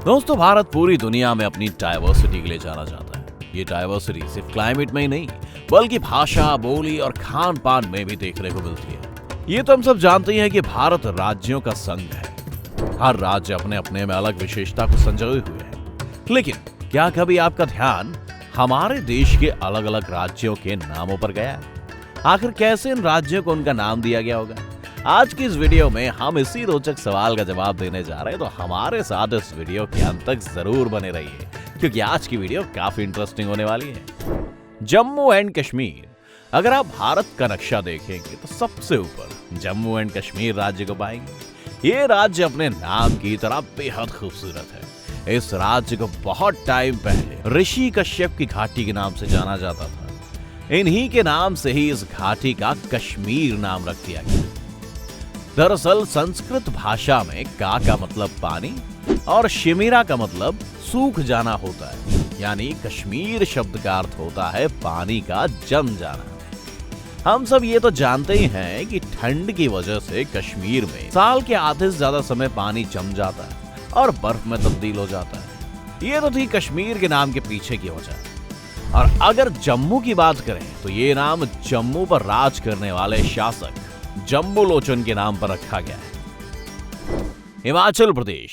दोस्तों, भारत पूरी दुनिया में अपनी डाइवर्सिटी के लिए जाना जाता है। ये डाइवर्सिटी सिर्फ क्लाइमेट में ही नहीं, बल्कि भाषा, बोली और खान पान में भी देखने को मिलती है। ये तो हम सब जानते हैं कि भारत राज्यों का संघ है। हर राज्य अपने अपने में अलग विशेषता को संजोए हुए है। लेकिन क्या कभी आपका ध्यान हमारे देश के अलग अलग राज्यों के नामों पर गया है? आखिर कैसे इन राज्यों को उनका नाम दिया गया होगा? आज की इस वीडियो में हम इसी रोचक सवाल का जवाब देने जा रहे हैं, तो हमारे साथ इस वीडियो के अंत तक जरूर बने रहिए, क्योंकि आज की वीडियो काफी इंटरेस्टिंग होने वाली है। जम्मू एंड कश्मीर। अगर आप भारत का नक्शा देखेंगे तो सबसे ऊपर जम्मू एंड कश्मीर राज्य को पाएंगे। ये राज्य अपने नाम की तरह बेहद खूबसूरत है। इस राज्य को बहुत टाइम पहले ऋषि कश्यप की घाटी के नाम से जाना जाता था। इन्हीं के नाम से ही इस घाटी का कश्मीर नाम रख दिया गया। दरअसल संस्कृत भाषा में का मतलब पानी और शिमिरा का मतलब सूख जाना होता है। यानी कश्मीर शब्द का अर्थ होता है पानी का जम जाना। हम सब ये तो जानते ही हैं कि ठंड की वजह से कश्मीर में साल के आधे से ज्यादा समय पानी जम जाता है और बर्फ में तब्दील हो जाता है। ये तो थी कश्मीर के नाम के पीछे की वजह। और अगर जम्मू की बात करें तो ये नाम जम्मू पर राज करने वाले शासक जम्बूलोचन के नाम पर रखा गया है। हिमाचल प्रदेश।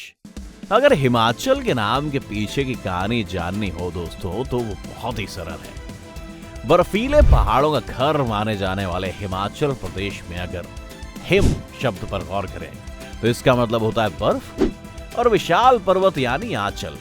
अगर हिमाचल के नाम के पीछे की कहानी जाननी हो दोस्तों, तो वो बहुत ही सरल है। बर्फीले पहाड़ों का घर माने जाने वाले हिमाचल प्रदेश में अगर हिम शब्द पर गौर करें तो इसका मतलब होता है बर्फ, और विशाल पर्वत यानी आंचल,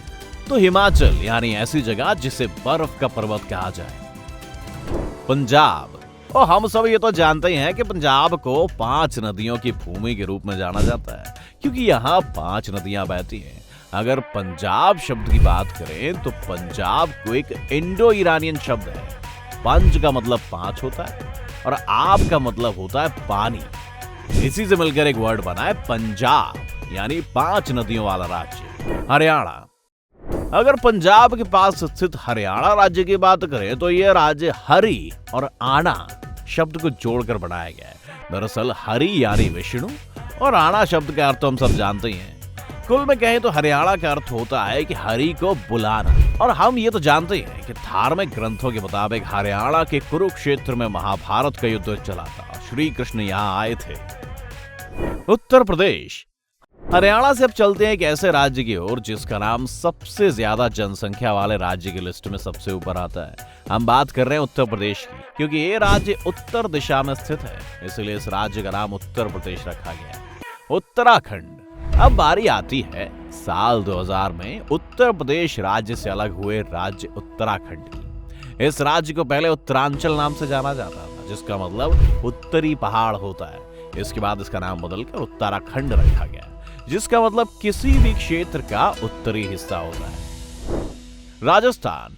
तो हिमाचल यानी ऐसी जगह जिसे बर्फ का पर्वत कहा जाए। पंजाब। और हम सब ये तो जानते ही हैं कि पंजाब को 5 नदियों की भूमि के रूप में जाना जाता है, क्योंकि यहाँ 5 नदियां बहती हैं। अगर पंजाब शब्द की बात करें तो पंजाब को एक इंडो ईरानियन शब्द है। पंज का मतलब 5 होता है और आब का मतलब होता है पानी। इसी से मिलकर एक वर्ड बना है पंजाब, यानी 5 नदियों वाला राज्य। हरियाणा। अगर पंजाब के पास स्थित हरियाणा राज्य की बात करें तो यह राज्य हरि और आना शब्द को जोड़कर बनाया गया है। दरअसल हरि यानी विष्णु और आना शब्द का अर्थ तो हम सब जानते ही हैं। कुल में कहें तो हरियाणा का अर्थ होता है कि हरि को बुलाना। और हम ये तो जानते ही हैं कि धार्मिक ग्रंथों के मुताबिक हरियाणा के कुरुक्षेत्र में महाभारत का युद्ध चला था। श्री कृष्ण यहाँ आए थे। उत्तर प्रदेश। हरियाणा से अब चलते हैं एक ऐसे राज्य की ओर जिसका नाम सबसे ज्यादा जनसंख्या वाले राज्य की लिस्ट में सबसे ऊपर आता है। हम बात कर रहे हैं उत्तर प्रदेश की, क्योंकि ये राज्य उत्तर दिशा में स्थित है, इसलिए इस राज्य का नाम उत्तर प्रदेश रखा गया है। उत्तराखंड। अब बारी आती है साल 2000 में उत्तर प्रदेश राज्य से अलग हुए राज्य उत्तराखंड की। इस राज्य को पहले उत्तरांचल नाम से जाना जाता था, जिसका मतलब उत्तरी पहाड़ होता है। इसके बाद इसका नाम बदलकर उत्तराखंड रखा गया, जिसका मतलब किसी भी क्षेत्र का उत्तरी हिस्सा होता है। राजस्थान।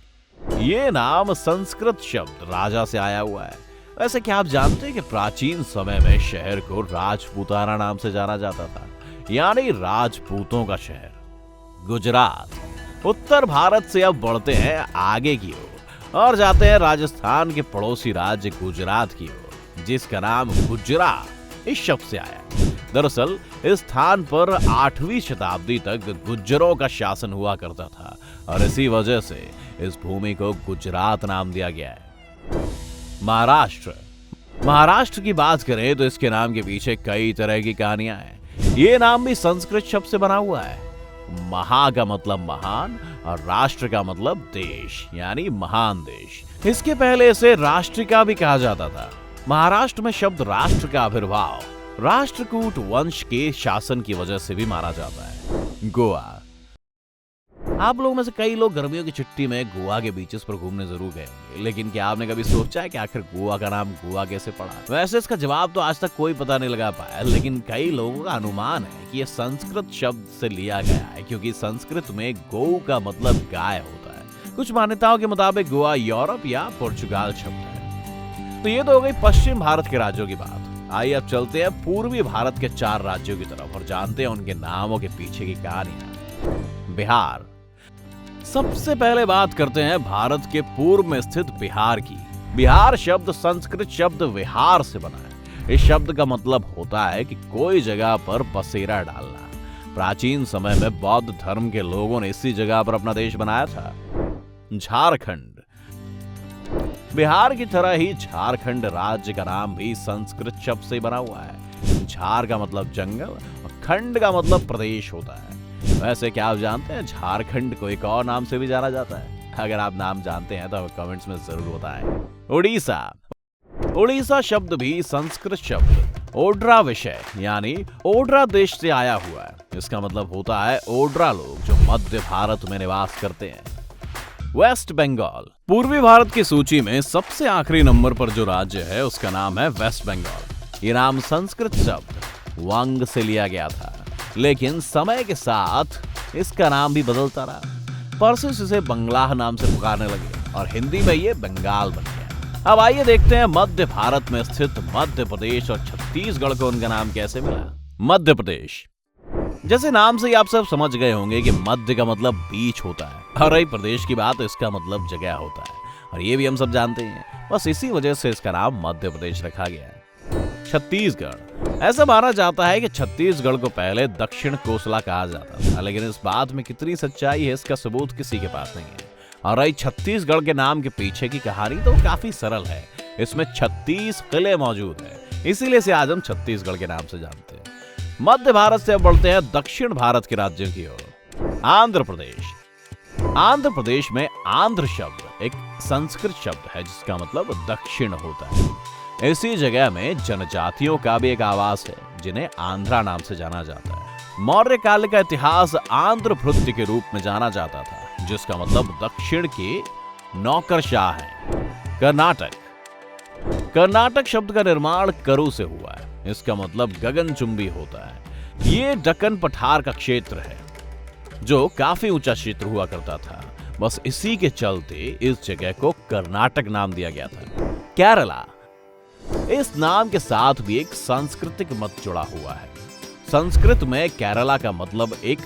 ये नाम संस्कृत शब्द राजा से आया हुआ है। वैसे क्या आप जानते हैं कि प्राचीन समय में शहर को राजपूताना नाम से जाना जाता था, यानी राजपूतों का शहर। गुजरात। उत्तर भारत से अब बढ़ते हैं आगे की ओर और जाते हैं राजस्थान के पड़ोसी राज्य गुजरात की ओर, जिसका नाम गुजरात इस शब्द से आया। दरअसल इस स्थान पर 8वीं शताब्दी तक गुज्जरों का शासन हुआ करता था और इसी वजह से इस भूमि को गुजरात नाम दिया गया है। महाराष्ट्र। महाराष्ट्र की बात करें तो इसके नाम के पीछे कई तरह की कहानियां हैं। ये नाम भी संस्कृत शब्द से बना हुआ है। महा का मतलब महान और राष्ट्र का मतलब देश, यानी महान देश। इसके पहले इसे राष्ट्रिका भी कहा जाता था। महाराष्ट्र में शब्द राष्ट्र का आविर्भाव राष्ट्रकूट वंश के शासन की वजह से भी माना जाता है। गोवा। आप लोगों में से कई लोग गर्मियों की छुट्टी में गोवा के बीचेस पर घूमने जरूर गए होंगे, लेकिन क्या आपने कभी सोचा है कि आखिर गोवा का नाम गोवा कैसे पड़ा? वैसे इसका जवाब तो आज तक कोई पता नहीं लगा पाया, लेकिन कई लोगों का अनुमान है कि यह संस्कृत शब्द से लिया गया है, क्योंकि संस्कृत में गौ का मतलब गाय होता है। कुछ मान्यताओं के मुताबिक गोवा यूरोप या पुर्तगाल शब्द है। तो ये तो हो गई पश्चिम भारत के राज्यों की बात। आइए अब चलते हैं पूर्वी भारत के 4 राज्यों की तरफ और जानते हैं उनके नामों के पीछे की कहानियां। बिहार। सबसे पहले बात करते हैं भारत के पूर्व में स्थित बिहार की। बिहार शब्द संस्कृत शब्द विहार से बना है। इस शब्द का मतलब होता है कि कोई जगह पर बसेरा डालना। प्राचीन समय में बौद्ध धर्म के लोगों ने इसी जगह पर अपना देश बनाया था। झारखंड। बिहार की तरह ही झारखंड राज्य का नाम भी संस्कृत शब्द से बना हुआ है। झार का मतलब जंगल और खंड का मतलब प्रदेश होता है। वैसे क्या आप जानते हैं झारखंड को एक और नाम से भी जाना जाता है? अगर आप नाम जानते हैं तो कमेंट्स में जरूर बताएं। उड़ीसा। उड़ीसा शब्द भी संस्कृत शब्द ओड्रा विषय यानी ओड्रा देश से आया हुआ है। इसका मतलब होता है ओड्रा लोग जो मध्य भारत में निवास करते हैं। वेस्ट बंगाल। पूर्वी भारत की सूची में सबसे आखिरी नंबर पर जो राज्य है उसका नाम है वेस्ट बंगाल। ये नाम संस्कृत शब्द वांग से लिया गया था, लेकिन समय के साथ इसका नाम भी बदलता रहा। पर्सिस इसे बंगलाह नाम से पुकारने लगे और हिंदी में ये बंगाल बन गया। अब आइए देखते हैं मध्य भारत में स्थित मध्य प्रदेश और छत्तीसगढ़ को उनका नाम कैसे मिला। मध्य प्रदेश। जैसे नाम से ही आप सब समझ गए होंगे कि मध्य का मतलब बीच होता है और रही प्रदेश की बात तो इसका मतलब जगह होता है, और ये भी हम सब जानते हैं। बस इसी वजह से इसका नाम मध्य प्रदेश रखा गया है। छत्तीसगढ़। ऐसा माना जाता है कि छत्तीसगढ़ को पहले दक्षिण कोसला कहा जाता था, लेकिन इस बात में कितनी सच्चाई है इसका सबूत किसी के पास नहीं है। और रही छत्तीसगढ़ के नाम के पीछे की कहानी तो काफी सरल है। इसमें 36 किले मौजूद हैं, इसीलिए इसे आज हम छत्तीसगढ़ के नाम से जानते हैं। मध्य भारत से अब बढ़ते हैं दक्षिण भारत के राज्यों की ओर। आंध्र प्रदेश। आंध्र प्रदेश में आंध्र शब्द एक संस्कृत शब्द है जिसका मतलब दक्षिण होता है। इसी जगह में जनजातियों का भी एक आवास है जिन्हें आंध्रा नाम से जाना जाता है। मौर्य काल का इतिहास आंध्र भृत्य के रूप में जाना जाता था, जिसका मतलब दक्षिण के नौकरशाह है। कर्नाटक। कर्नाटक शब्द का निर्माण करु से हुआ है। इसका मतलब गगनचुंबी होता है। ये दक्कन पठार का क्षेत्र है जो काफी ऊंचा क्षेत्र हुआ करता था। बस इसी के चलते इस जगह को कर्नाटक नाम दिया गया था। केरला। इस नाम के साथ भी एक सांस्कृतिक मत जुड़ा हुआ है। संस्कृत में केरला का मतलब एक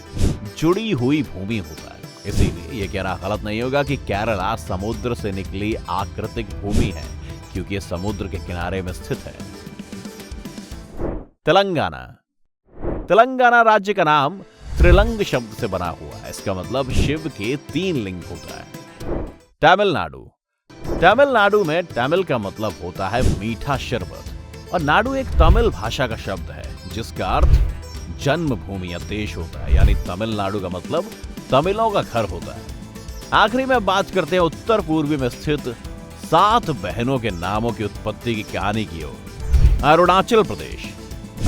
जुड़ी हुई भूमि होता है, इसीलिए यह कहना गलत नहीं होगा कि केरला समुद्र से निकली आकृतिक भूमि है, क्योंकि यह समुद्र के किनारे में स्थित है। तेलंगाना। तेलंगाना राज्य का नाम त्रिलंग शब्द से बना हुआ है। इसका मतलब शिव के 3 लिंग होता है। तमिलनाडु। तमिलनाडु में तमिल का मतलब होता है मीठा शरबत, और नाडु एक तमिल भाषा का शब्द है जिसका अर्थ जन्मभूमि या देश होता है, यानी तमिलनाडु का मतलब तमिलों का घर होता है। आखिरी में बात करते हैं उत्तर पूर्वी में स्थित 7 बहनों के नामों की उत्पत्ति की कहानी की ओर। अरुणाचल प्रदेश।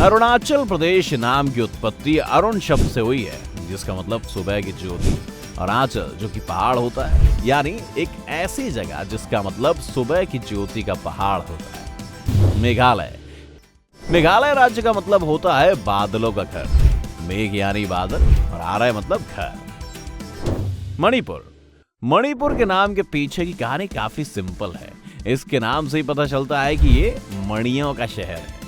अरुणाचल प्रदेश नाम की उत्पत्ति अरुण शब्द से हुई है, जिसका मतलब सुबह की ज्योति, और आंचल जो कि पहाड़ होता है, यानी एक ऐसी जगह जिसका मतलब सुबह की ज्योति का पहाड़ होता है। मेघालय। मेघालय राज्य का मतलब होता है बादलों का घर। मेघ यानी बादल और आरय मतलब घर। मणिपुर। मणिपुर के नाम के पीछे की कहानी काफी सिंपल है। इसके नाम से ही पता चलता है कि ये मणियों का शहर है।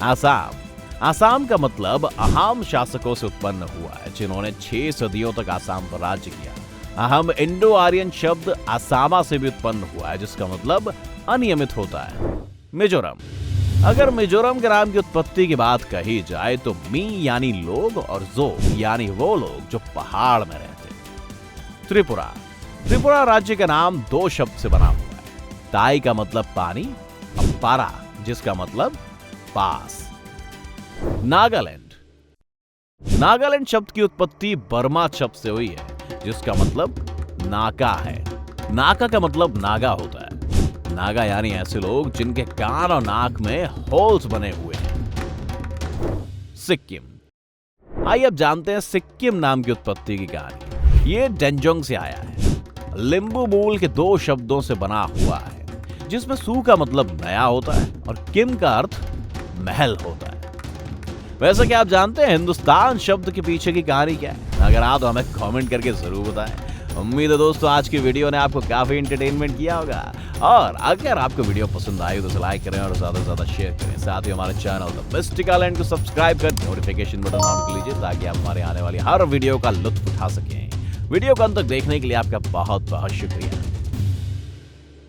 आसाम। आसाम का मतलब अहाम शासकों से उत्पन्न हुआ है, जिन्होंने 6 सदियों तक आसाम पर राज्य किया। अहम इंडो आर्यन शब्द आसामा से भी उत्पन्न हुआ है, जिसका मतलब अनियमित होता है। मिजोरम। अगर मिजोरम के नाम की उत्पत्ति की बात कही जाए तो मी यानी लोग और जो यानी वो लोग जो पहाड़ में रहते हैं। त्रिपुरा। त्रिपुरा राज्य का नाम 2 शब्द से बना हुआ है। ताई का मतलब पानी और पारा जिसका मतलब पास। नागालैंड। नागालैंड शब्द की उत्पत्ति बर्मा शब्द से हुई है, जिसका मतलब नाका है। नाका का मतलब नागा होता है। नागा यानी ऐसे लोग जिनके कान और नाक में होल्स बने हुए हैं। सिक्किम। आइए अब जानते हैं सिक्किम नाम की उत्पत्ति की कहानी। ये डेंजोंग से आया है। लिंबू मूल के 2 शब्दों से बना हुआ है, जिसमें सू का मतलब नया होता है और किम का अर्थ महल होता है। वैसे क्या आप जानते हैं हिंदुस्तान शब्द के पीछे की कहानी क्या है? अगर आप तो हमें कमेंट करके जरूर बताएं। उम्मीद है दोस्तों आज की वीडियो ने आपको काफी एंटरटेनमेंट किया होगा, और अगर आपको वीडियो पसंद आई तो उसे लाइक करें और ज्यादा से ज्यादा शेयर करें। साथ ही हमारे चैनल द मिस्टिकल एंड को सब्सक्राइब कर नोटिफिकेशन बटन ऑन कर लीजिए, ताकि आप हमारे आने वाली हर वीडियो का लुत्फ उठा सकें। वीडियो को अंत तक देखने के लिए आपका बहुत बहुत शुक्रिया।